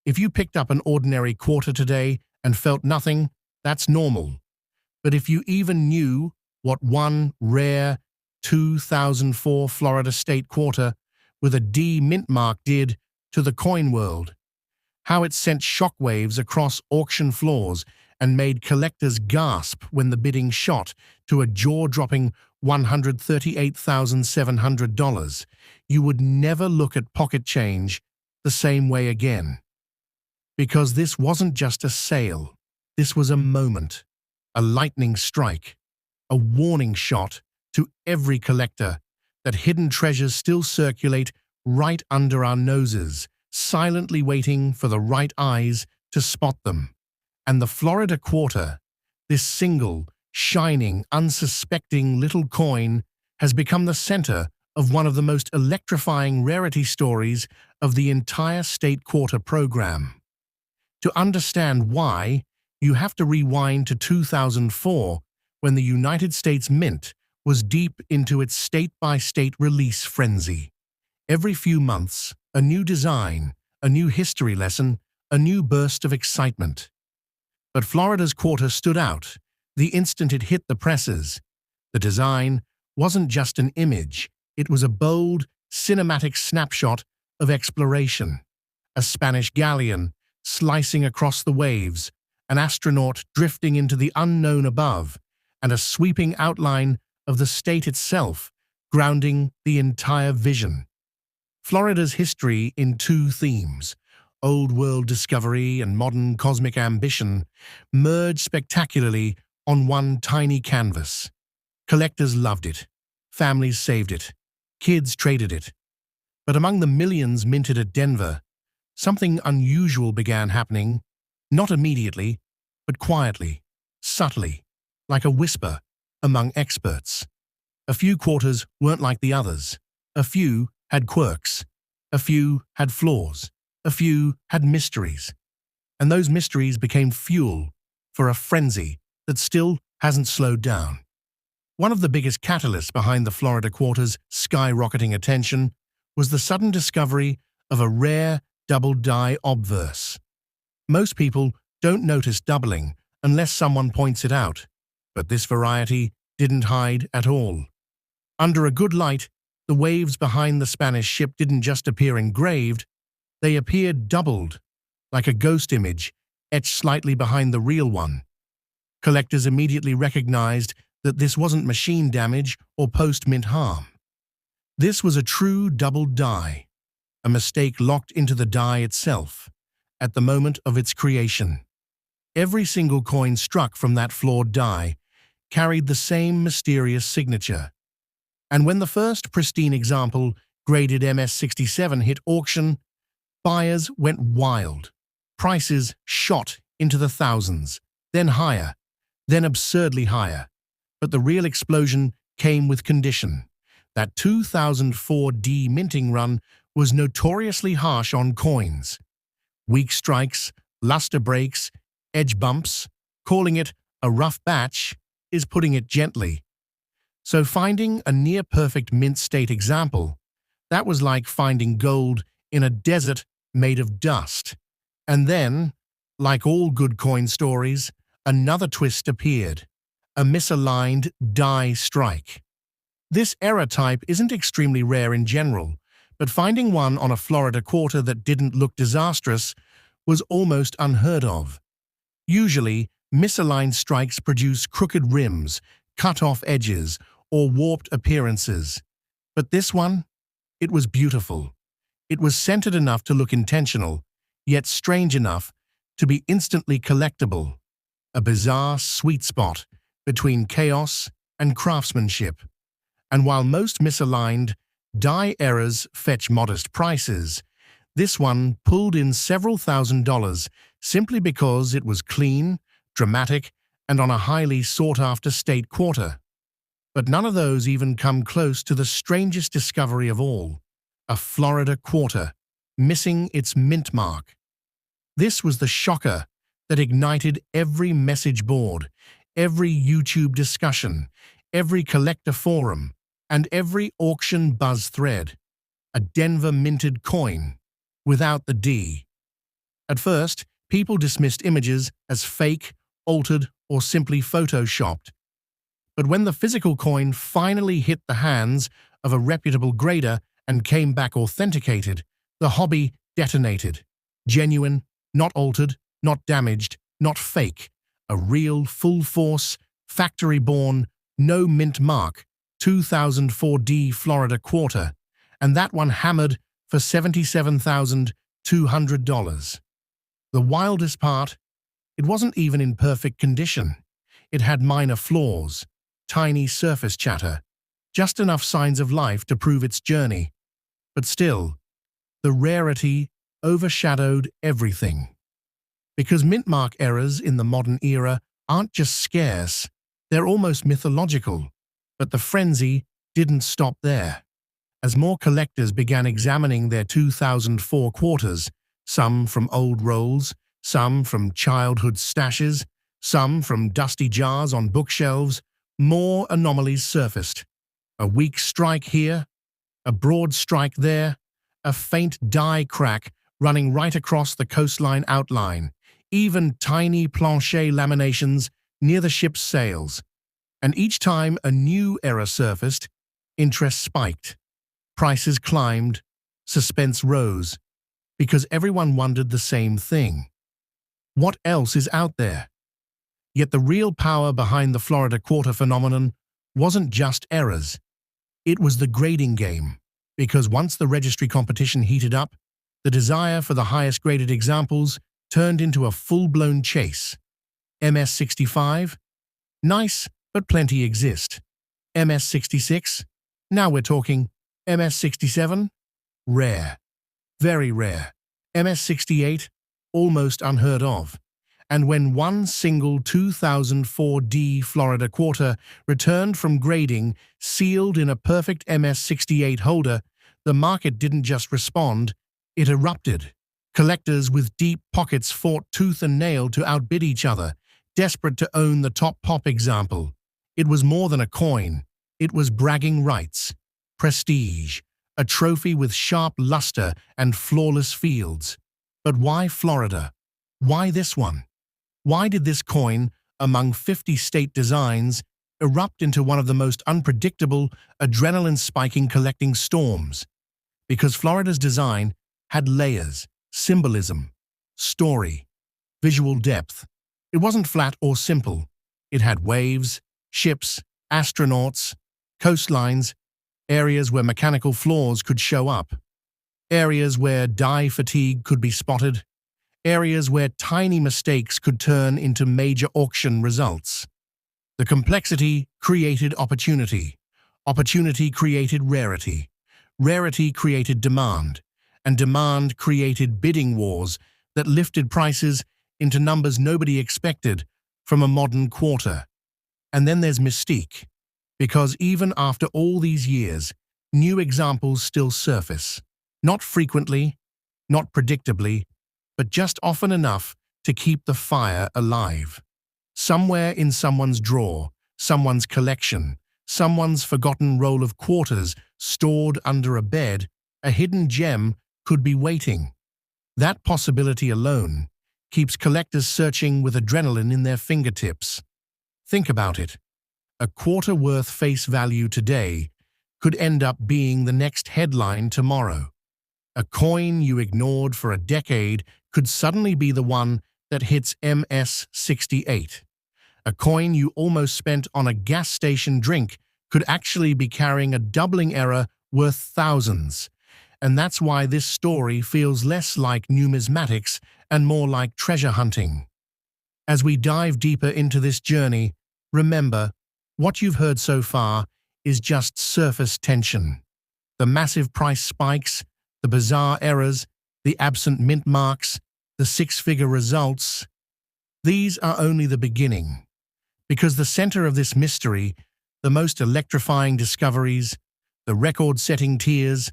If you picked up an ordinary quarter today and felt nothing, that's normal. But if you even knew what one rare 2004 Florida state quarter with a D mint mark did to the coin world, how it sent shockwaves across auction floors and made collectors gasp when the bidding shot to a jaw-dropping $138,700, you would never look at pocket change the same way again. Because this wasn't just a sale, this was a moment, a lightning strike, a warning shot to every collector that hidden treasures still circulate right under our noses, silently waiting for the right eyes to spot them. And the Florida quarter, this single, shining, unsuspecting little coin, has become the center of one of the most electrifying rarity stories of the entire state quarter program. To understand why, you have to rewind to 2004, when the United States Mint was deep into its state-by-state release frenzy. Every few months, a new design, a new history lesson, a new burst of excitement. But Florida's quarter stood out the instant it hit the presses. The design wasn't just an image, it was a bold, cinematic snapshot of exploration. A Spanish galleon slicing across the waves, an astronaut drifting into the unknown above, and a sweeping outline of the state itself, grounding the entire vision. Florida's history in two themes, old world discovery and modern cosmic ambition, merged spectacularly on one tiny canvas. Collectors loved it, families saved it, kids traded it. But among the millions minted at Denver, something unusual began happening, not immediately, but quietly, subtly, like a whisper among experts. A few quarters weren't like the others. A few had quirks. A few had flaws. A few had mysteries. And those mysteries became fuel for a frenzy that still hasn't slowed down. One of the biggest catalysts behind the Florida quarter's skyrocketing attention was the sudden discovery of a rare double-die obverse. Most people don't notice doubling unless someone points it out, but this variety didn't hide at all. Under a good light, the waves behind the Spanish ship didn't just appear engraved, they appeared doubled, like a ghost image etched slightly behind the real one. Collectors immediately recognized that this wasn't machine damage or post-mint harm. This was a true double die, a mistake locked into the die itself, at the moment of its creation. Every single coin struck from that flawed die carried the same mysterious signature. And when the first pristine example, graded MS-67, hit auction, buyers went wild. Prices shot into the thousands, then higher, then absurdly higher. But the real explosion came with condition. That 2004 de-minting run was notoriously harsh on coins. Weak strikes, luster breaks, edge bumps. Calling it a rough batch is putting it gently. So finding a near-perfect mint state example, that was like finding gold in a desert made of dust. And then, like all good coin stories, another twist appeared. A misaligned die strike. This error type isn't extremely rare in general, but finding one on a Florida quarter that didn't look disastrous was almost unheard of. Usually, misaligned strikes produce crooked rims, cut-off edges, or warped appearances. But this one? It was beautiful. It was centered enough to look intentional, yet strange enough to be instantly collectible. A bizarre sweet spot between chaos and craftsmanship. And while most misaligned die errors fetch modest prices, this one pulled in several $1,000s simply because it was clean, dramatic, and on a highly sought-after state quarter. But none of those even come close to the strangest discovery of all, a Florida quarter, missing its mint mark. This was the shocker that ignited every message board, every YouTube discussion, every collector forum, and every auction buzz thread. A Denver minted coin, without the D. At first, people dismissed images as fake, altered, or simply photoshopped. But when the physical coin finally hit the hands of a reputable grader and came back authenticated, the hobby detonated. Genuine, not altered, not damaged, not fake. A real, full-force, factory-born, no mint mark, 2004D Florida quarter, and that one hammered for $77,200. The wildest part, it wasn't even in perfect condition. It had minor flaws, tiny surface chatter, just enough signs of life to prove its journey. But still, the rarity overshadowed everything. Because mint mark errors in the modern era aren't just scarce, they're almost mythological. But the frenzy didn't stop there. As more collectors began examining their 2004 quarters, some from old rolls, some from childhood stashes, some from dusty jars on bookshelves, more anomalies surfaced. A weak strike here, a broad strike there, a faint dye crack running right across the coastline outline, even tiny plancher laminations near the ship's sails. And each time a new error surfaced, interest spiked. Prices climbed, suspense rose, because everyone wondered the same thing. What else is out there? Yet the real power behind the Florida quarter phenomenon wasn't just errors. It was the grading game, because once the registry competition heated up, the desire for the highest graded examples turned into a full-blown chase. MS-65? Nice, but plenty exist. MS-66? Now we're talking. MS-67? Rare. Very rare. MS-68? Almost unheard of. And when one single 2004D Florida quarter returned from grading, sealed in a perfect MS-68 holder, the market didn't just respond, it erupted. Collectors with deep pockets fought tooth and nail to outbid each other, desperate to own the top pop example. It was more than a coin. It was bragging rights, prestige, a trophy with sharp luster and flawless fields. But why Florida? Why this one? Why did this coin, among 50 state designs, erupt into one of the most unpredictable, adrenaline-spiking collecting storms? Because Florida's design had layers, symbolism, story, visual depth. It wasn't flat or simple. It had waves, ships, astronauts, coastlines, areas where mechanical flaws could show up, areas where dye fatigue could be spotted, areas where tiny mistakes could turn into major auction results. The complexity created opportunity. Opportunity created rarity. Rarity created demand. And demand created bidding wars that lifted prices into numbers nobody expected from a modern quarter. And then there's mystique, because even after all these years, new examples still surface. Not frequently, not predictably, but just often enough to keep the fire alive. Somewhere in someone's drawer, someone's collection, someone's forgotten roll of quarters stored under a bed, a hidden gem could be waiting. That possibility alone keeps collectors searching with adrenaline in their fingertips. Think about it. A quarter worth face value today could end up being the next headline tomorrow. A coin you ignored for a decade could suddenly be the one that hits MS-68. A coin you almost spent on a gas station drink could actually be carrying a doubling error worth thousands. And that's why this story feels less like numismatics and more like treasure hunting. As we dive deeper into this journey, remember, what you've heard so far is just surface tension. The massive price spikes, the bizarre errors, the absent mint marks, the six-figure results, these are only the beginning. Because the center of this mystery, the most electrifying discoveries, the record-setting tears,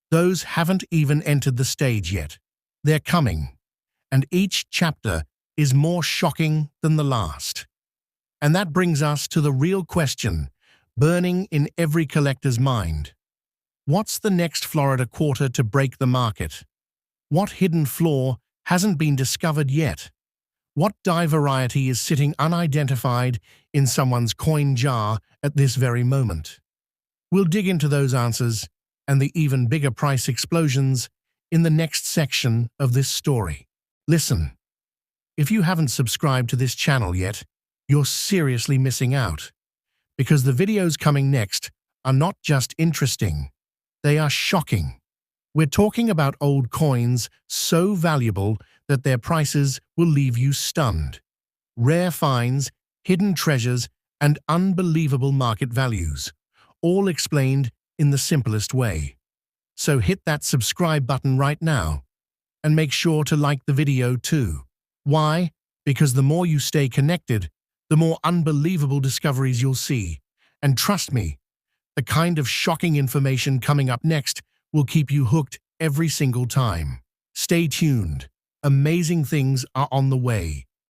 those haven't even entered the stage yet. They're coming, and each chapter is more shocking than the last. And that brings us to the real question, burning in every collector's mind. What's the next Florida quarter to break the market? What hidden flaw hasn't been discovered yet? What dye variety is sitting unidentified in someone's coin jar at this very moment? We'll dig into those answers and the even bigger price explosions in the next section of this story. Listen, if you haven't subscribed to this channel yet, you're seriously missing out, because the videos coming next are not just interesting, they are shocking. We're talking about old coins so valuable that their prices will leave you stunned. Rare finds, hidden treasures, and unbelievable market values, all explained in the simplest way. So hit that subscribe button right now, and make sure to like the video too. Why? Because the more you stay connected, the more unbelievable discoveries you'll see. And trust me, the kind of shocking information coming up next will keep you hooked every single time. Stay tuned. Amazing things are on the way.